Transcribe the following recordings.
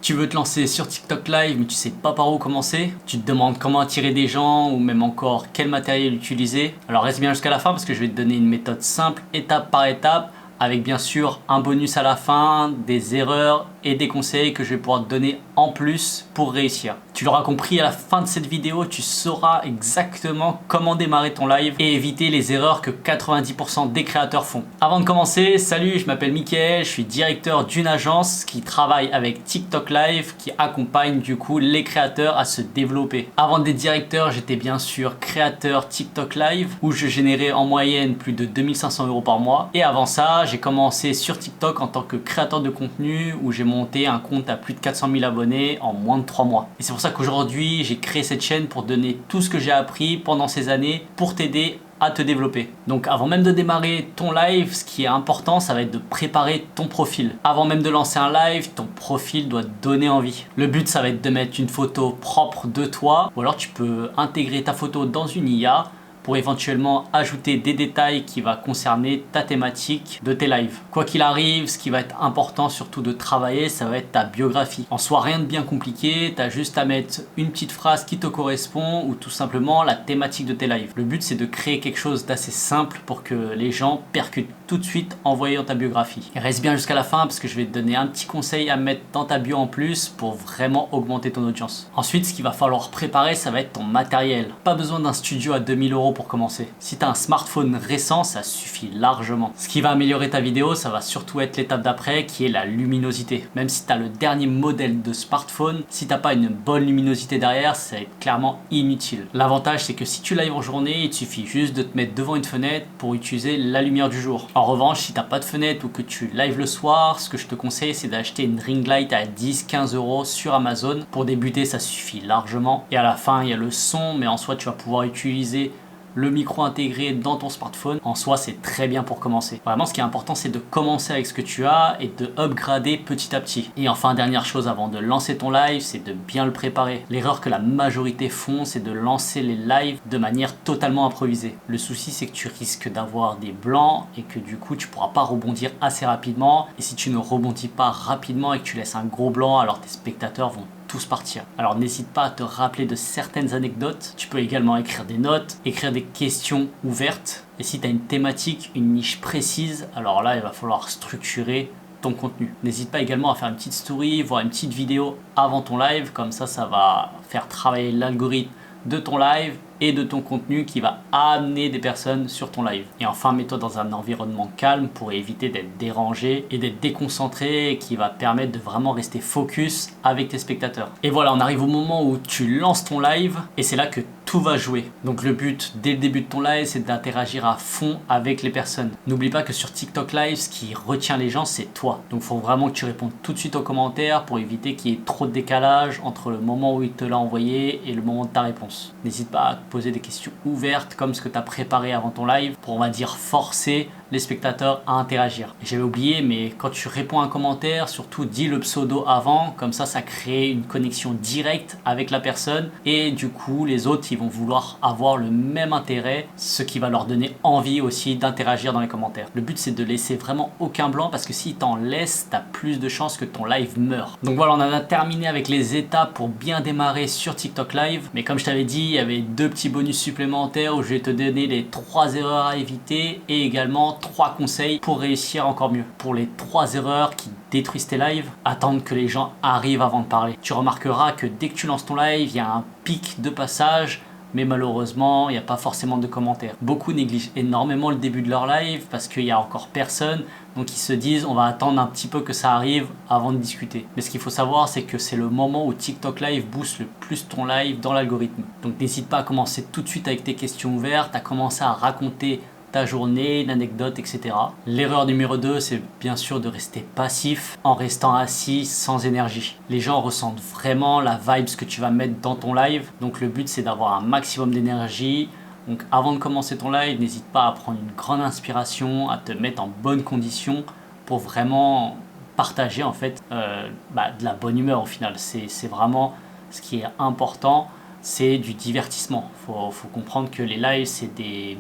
Tu veux te lancer sur TikTok Live mais tu sais pas par où commencer? Tu te demandes comment attirer des gens ou même encore quel matériel utiliser? Alors reste bien jusqu'à la fin parce que je vais te donner une méthode simple, étape par étape, avec bien sûr un bonus à la fin, des erreurs et des conseils que je vais pouvoir te donner en plus pour réussir. Tu l'auras compris, à la fin de cette vidéo, tu sauras exactement comment démarrer ton live et éviter les erreurs que 90% des créateurs font. Avant de commencer, salut, je m'appelle Mickaël, je suis directeur d'une agence qui travaille avec TikTok Live, qui accompagne du coup les créateurs à se développer. Avant d'être directeur, j'étais bien sûr créateur TikTok Live où je générais en moyenne plus de 2500 € par mois. Et avant ça, j'ai commencé sur TikTok en tant que créateur de contenu où j'ai monté un compte à plus de 400 000 abonnés en moins de 3 mois. Et c'est pour ça qu'aujourd'hui, j'ai créé cette chaîne pour donner tout ce que j'ai appris pendant ces années pour t'aider à te développer. Donc avant même de démarrer ton live, ce qui est important, ça va être de préparer ton profil. Avant même de lancer un live, ton profil doit te donner envie. Le but, ça va être de mettre une photo propre de toi, ou alors tu peux intégrer ta photo dans une IA pour éventuellement ajouter des détails qui va concerner ta thématique de tes lives. Quoi qu'il arrive, ce qui va être important surtout de travailler, ça va être ta biographie. En soi, rien de bien compliqué, tu as juste à mettre une petite phrase qui te correspond ou tout simplement la thématique de tes lives. Le but, c'est de créer quelque chose d'assez simple pour que les gens percutent tout de suite en voyant ta biographie. Et reste bien jusqu'à la fin parce que je vais te donner un petit conseil à mettre dans ta bio en plus pour vraiment augmenter ton audience. Ensuite, ce qu'il va falloir préparer, ça va être ton matériel. Pas besoin d'un studio à 2000 € pour commencer. Si tu as un smartphone récent, ça suffit largement. Ce qui va améliorer ta vidéo, ça va surtout être l'étape d'après qui est la luminosité. Même si tu as le dernier modèle de smartphone, si tu n'as pas une bonne luminosité derrière, ça va être clairement inutile. L'avantage, c'est que si tu live en journée, il te suffit juste de te mettre devant une fenêtre pour utiliser la lumière du jour. En revanche, si tu n'as pas de fenêtre ou que tu live le soir, ce que je te conseille, c'est d'acheter une ring light à 10-15 € sur Amazon. Pour débuter, ça suffit largement. Et à la fin, il y a le son, mais en soi, tu vas pouvoir utiliser le micro intégré dans ton smartphone. En soi, c'est très bien pour commencer. Vraiment, ce qui est important, c'est de commencer avec ce que tu as et de upgrader petit à petit. Et enfin, dernière chose avant de lancer ton live, c'est de bien le préparer. L'erreur que la majorité font, c'est de lancer les lives de manière totalement improvisée. Le souci, c'est que tu risques d'avoir des blancs et que du coup, tu pourras pas rebondir assez rapidement. Et si tu ne rebondis pas rapidement et que tu laisses un gros blanc, alors tes spectateurs vont tous partir. Alors n'hésite pas à te rappeler de certaines anecdotes. Tu peux également écrire des notes, écrire des questions ouvertes. Et si tu as une thématique, une niche précise, alors là, il va falloir structurer ton contenu. N'hésite pas également à faire une petite story, voire une petite vidéo avant ton live. Comme ça va faire travailler l'algorithme de ton live et de ton contenu qui va amener des personnes sur ton live. Et enfin, mets-toi dans un environnement calme pour éviter d'être dérangé et d'être déconcentré, qui va permettre de vraiment rester focus avec tes spectateurs. Et voilà, on arrive au moment où tu lances ton live et c'est là que tout va jouer. Donc le but dès le début de ton live, c'est d'interagir à fond avec les personnes. N'oublie pas que sur TikTok Live, ce qui retient les gens, c'est toi. Donc il faut vraiment que tu répondes tout de suite aux commentaires pour éviter qu'il y ait trop de décalage entre le moment où il te l'a envoyé et le moment de ta réponse. N'hésite pas à poser des questions ouvertes comme ce que tu as préparé avant ton live pour, on va dire, forcer les spectateurs à interagir. Et j'avais oublié, mais quand tu réponds à un commentaire, surtout dis le pseudo avant, comme ça crée une connexion directe avec la personne et du coup les autres ils vont vouloir avoir le même intérêt, ce qui va leur donner envie aussi d'interagir dans les commentaires. Le but, c'est de laisser vraiment aucun blanc parce que si t'en laisses, t'as plus de chances que ton live meure. Donc voilà, on en a terminé avec les étapes pour bien démarrer sur TikTok Live. Mais comme je t'avais dit, il y avait 2 petits bonus supplémentaires où je vais te donner les 3 erreurs à éviter et également 3 conseils pour réussir encore mieux. Pour les 3 erreurs qui détruisent tes lives, attendre que les gens arrivent avant de parler. Tu remarqueras que dès que tu lances ton live, il y a un pic de passage, mais malheureusement, il n'y a pas forcément de commentaires. Beaucoup négligent énormément le début de leur live parce qu'il n'y a encore personne, donc ils se disent on va attendre un petit peu que ça arrive avant de discuter. Mais ce qu'il faut savoir, c'est que c'est le moment où TikTok Live booste le plus ton live dans l'algorithme. Donc n'hésite pas à commencer tout de suite avec tes questions ouvertes, à commencer à raconter ta journée, l'anecdote, etc. L'erreur numéro 2, c'est bien sûr de rester passif en restant assis sans énergie. Les gens ressentent vraiment la vibe que tu vas mettre dans ton live. Donc le but, c'est d'avoir un maximum d'énergie. Donc avant de commencer ton live, n'hésite pas à prendre une grande inspiration, à te mettre en bonne condition pour vraiment partager en fait de la bonne humeur au final. C'est vraiment ce qui est important, c'est du divertissement. Faut comprendre que les lives, c'est des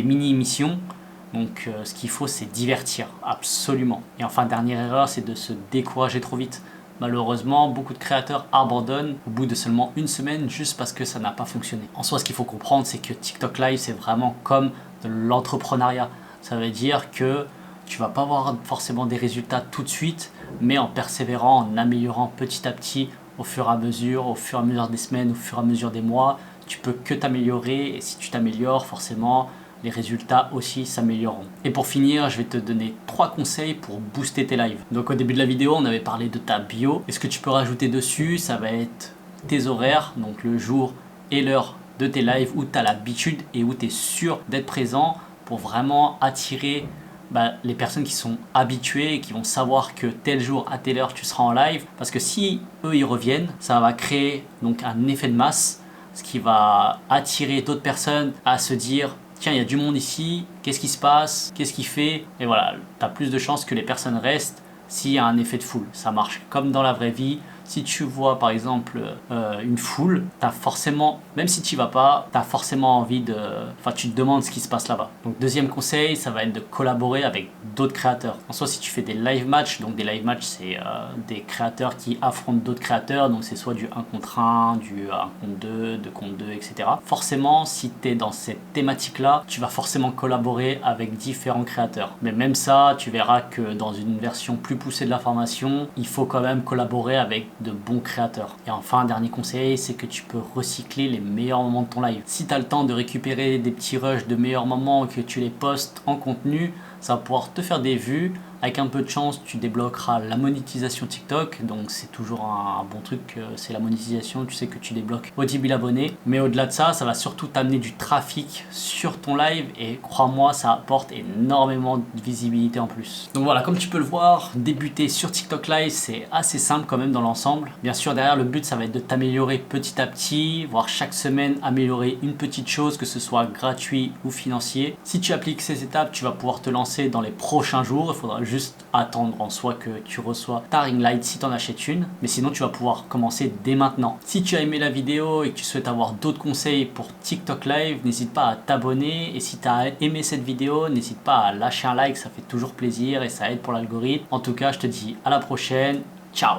mini-émissions. Donc ce qu'il faut, c'est divertir, absolument. Et enfin, dernière erreur, c'est de se décourager trop vite. malheureusement, beaucoup de créateurs abandonnent au bout de seulement une semaine juste parce que ça n'a pas fonctionné. En soi, ce qu'il faut comprendre, c'est que TikTok Live, c'est vraiment comme de l'entrepreneuriat. Ça veut dire que tu vas pas avoir forcément des résultats tout de suite, mais en persévérant, en améliorant petit à petit, au fur et à mesure des semaines, au fur et à mesure des mois, tu peux que t'améliorer. Et si tu t'améliores, forcément, les résultats aussi s'amélioreront. Et pour finir, je vais te donner 3 conseils pour booster tes lives. Donc au début de la vidéo, on avait parlé de ta bio. Et ce que tu peux rajouter dessus, ça va être tes horaires, donc le jour et l'heure de tes lives où tu as l'habitude et où tu es sûr d'être présent pour vraiment attirer les personnes qui sont habituées et qui vont savoir que tel jour à telle heure tu seras en live. Parce que si eux ils reviennent, ça va créer donc un effet de masse, ce qui va attirer d'autres personnes à se dire tiens, il y a du monde ici, qu'est-ce qui se passe, qu'est-ce qu'il fait. Et voilà, tu as plus de chances que les personnes restent s'il y a un effet de foule. Ça marche comme dans la vraie vie. Si tu vois par exemple une foule, t'as forcément, même si tu y vas pas, tu as forcément envie de... Enfin, tu te demandes ce qui se passe là-bas. Donc deuxième conseil, ça va être de collaborer avec d'autres créateurs. En soi, si tu fais des live matchs, donc des live matchs, c'est des créateurs qui affrontent d'autres créateurs, donc c'est soit du 1 contre 1, du 1 contre 2, 2 contre 2, etc. Forcément, si tu es dans cette thématique-là, tu vas forcément collaborer avec différents créateurs. Mais même ça, tu verras que dans une version plus poussée de la formation, il faut quand même collaborer avec de bons créateurs. Et enfin, un dernier conseil, c'est que tu peux recycler les meilleurs moments de ton live. Si tu as le temps de récupérer des petits rushs de meilleurs moments, que tu les postes en contenu, ça va pouvoir te faire des vues. Avec un peu de chance, tu débloqueras la monétisation TikTok. Donc c'est toujours un bon truc, c'est la monétisation. Tu sais que tu débloques aux 10 000 abonnés. Mais au-delà de ça, ça va surtout t'amener du trafic sur ton live. Et crois-moi, ça apporte énormément de visibilité en plus. Donc voilà, comme tu peux le voir, débuter sur TikTok Live, c'est assez simple quand même dans l'ensemble. Bien sûr, derrière, le but, ça va être de t'améliorer petit à petit, voire chaque semaine améliorer une petite chose, que ce soit gratuit ou financier. Si tu appliques ces étapes, tu vas pouvoir te lancer dans les prochains jours. Il faudra juste attendre en soi que tu reçois ta ring light si tu en achètes une, mais sinon tu vas pouvoir commencer dès maintenant. Si tu as aimé la vidéo et que tu souhaites avoir d'autres conseils pour TikTok Live, n'hésite pas à t'abonner, et si tu as aimé cette vidéo, n'hésite pas à lâcher un like, ça fait toujours plaisir et ça aide pour l'algorithme. En tout cas, je te dis à la prochaine, ciao.